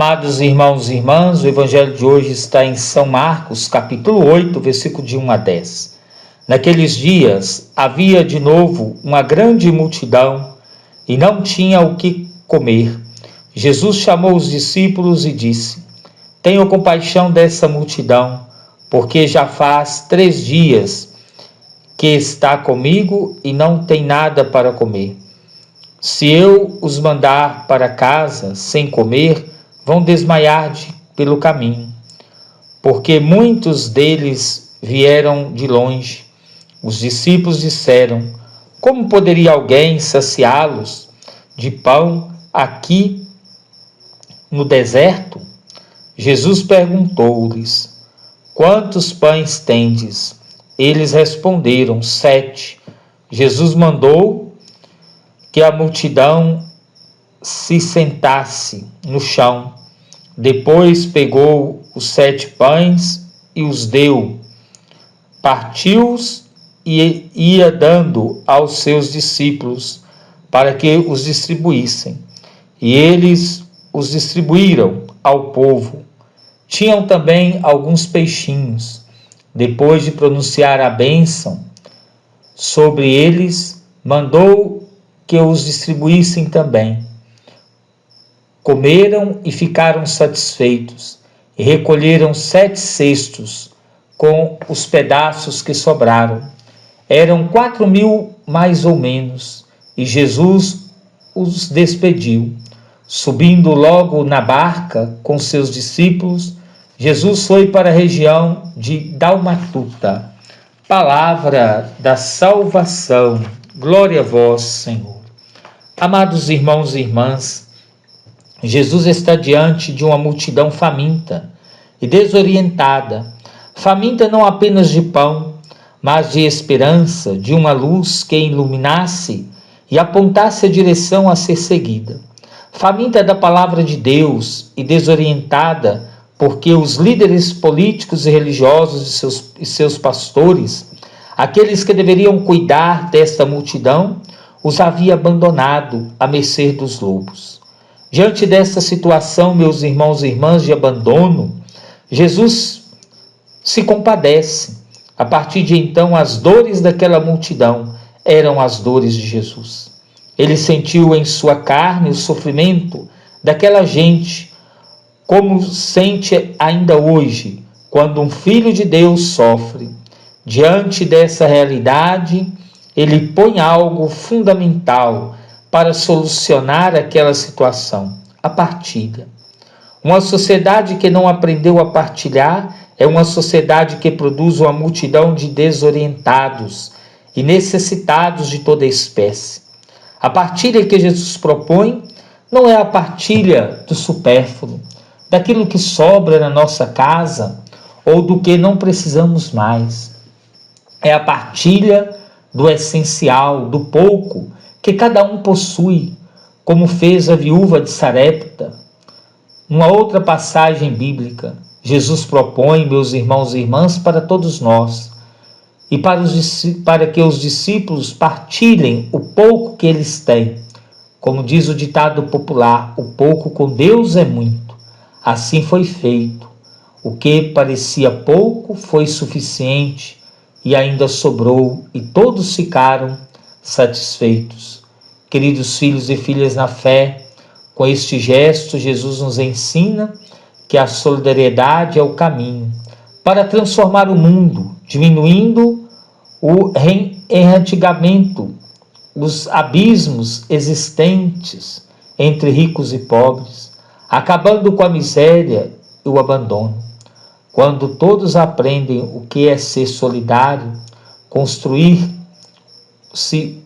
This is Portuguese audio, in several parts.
Amados irmãos e irmãs, o evangelho de hoje está em São Marcos, capítulo 8, versículo de 1 a 10. Naqueles dias havia de novo uma grande multidão e não tinha o que comer. Jesus chamou os discípulos e disse: Tenho compaixão dessa multidão, porque já faz 3 dias que está comigo e não tem nada para comer. Se eu os mandar para casa sem comer, vão desmaiar pelo caminho, porque muitos deles vieram de longe. Os discípulos disseram: Como poderia alguém saciá-los de pão aqui no deserto? Jesus perguntou-lhes: Quantos pães tendes? Eles responderam: 7. Jesus mandou que a multidão se sentasse no chão. Depois pegou os 7 pães e os deu, partiu-os e ia dando aos seus discípulos para que os distribuíssem. E eles os distribuíram ao povo. Tinham também alguns peixinhos. Depois de pronunciar a bênção sobre eles, mandou que os distribuíssem também. Comeram e ficaram satisfeitos, e recolheram 7 cestos com os pedaços que sobraram. Eram 4.000 mais ou menos, e Jesus os despediu. Subindo logo na barca com seus discípulos, Jesus foi para a região de Dalmatuta. Palavra da salvação. Glória a vós, Senhor. Amados irmãos e irmãs, Jesus está diante de uma multidão faminta e desorientada. Faminta não apenas de pão, mas de esperança, de uma luz que iluminasse e apontasse a direção a ser seguida. Faminta da palavra de Deus e desorientada porque os líderes políticos e religiosos e seus pastores, aqueles que deveriam cuidar desta multidão, os havia abandonado à mercê dos lobos. Diante desta situação, meus irmãos e irmãs, de abandono, Jesus se compadece. A partir de então, as dores daquela multidão eram as dores de Jesus. Ele sentiu em sua carne o sofrimento daquela gente, como sente ainda hoje, quando um filho de Deus sofre. Diante dessa realidade, ele põe algo fundamental para solucionar aquela situação: a partilha. Uma sociedade que não aprendeu a partilhar é uma sociedade que produz uma multidão de desorientados e necessitados de toda espécie. A partilha que Jesus propõe não é a partilha do supérfluo, daquilo que sobra na nossa casa ou do que não precisamos mais. É a partilha do essencial, do pouco que cada um possui, como fez a viúva de Sarepta. Numa outra passagem bíblica, Jesus propõe, meus irmãos e irmãs, para todos nós, e para que os discípulos partilhem o pouco que eles têm. Como diz o ditado popular, o pouco com Deus é muito. Assim foi feito. O que parecia pouco foi suficiente e ainda sobrou, e todos ficaram satisfeitos. Queridos filhos e filhas na fé, com este gesto, Jesus nos ensina que a solidariedade é o caminho para transformar o mundo, diminuindo o enraizamento, os abismos existentes entre ricos e pobres, acabando com a miséria e o abandono. Quando todos aprendem o que é ser solidário, construir-se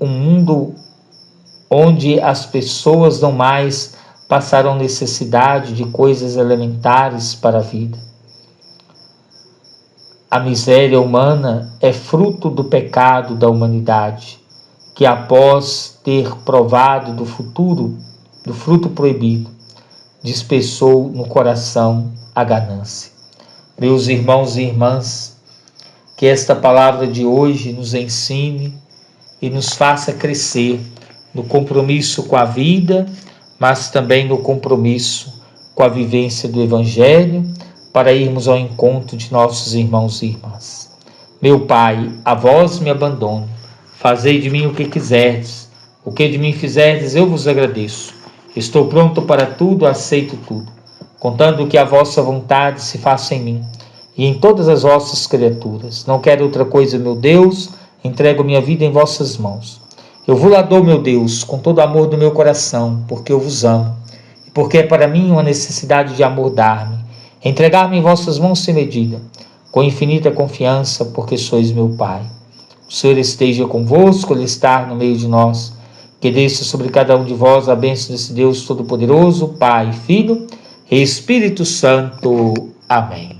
um mundo onde as pessoas não mais passarão necessidade de coisas elementares para a vida. A miséria humana é fruto do pecado da humanidade, que após ter provado do fruto proibido, dispersou no coração a ganância. Meus irmãos e irmãs, que esta palavra de hoje nos ensine e nos faça crescer no compromisso com a vida, mas também no compromisso com a vivência do Evangelho, para irmos ao encontro de nossos irmãos e irmãs. Meu Pai, a vós me abandono, fazei de mim o que quiserdes, o que de mim fizerdes eu vos agradeço. Estou pronto para tudo, aceito tudo, contando que a vossa vontade se faça em mim e em todas as vossas criaturas. Não quero outra coisa, meu Deus, entrego minha vida em vossas mãos. Eu vos dou, meu Deus, com todo o amor do meu coração, porque eu vos amo, e porque é para mim uma necessidade de amor dar-me, entregar-me em vossas mãos sem medida, com infinita confiança, porque sois meu Pai. O Senhor esteja convosco, Ele está no meio de nós. Que desça sobre cada um de vós a bênção desse Deus Todo-Poderoso, Pai, Filho e Espírito Santo. Amém.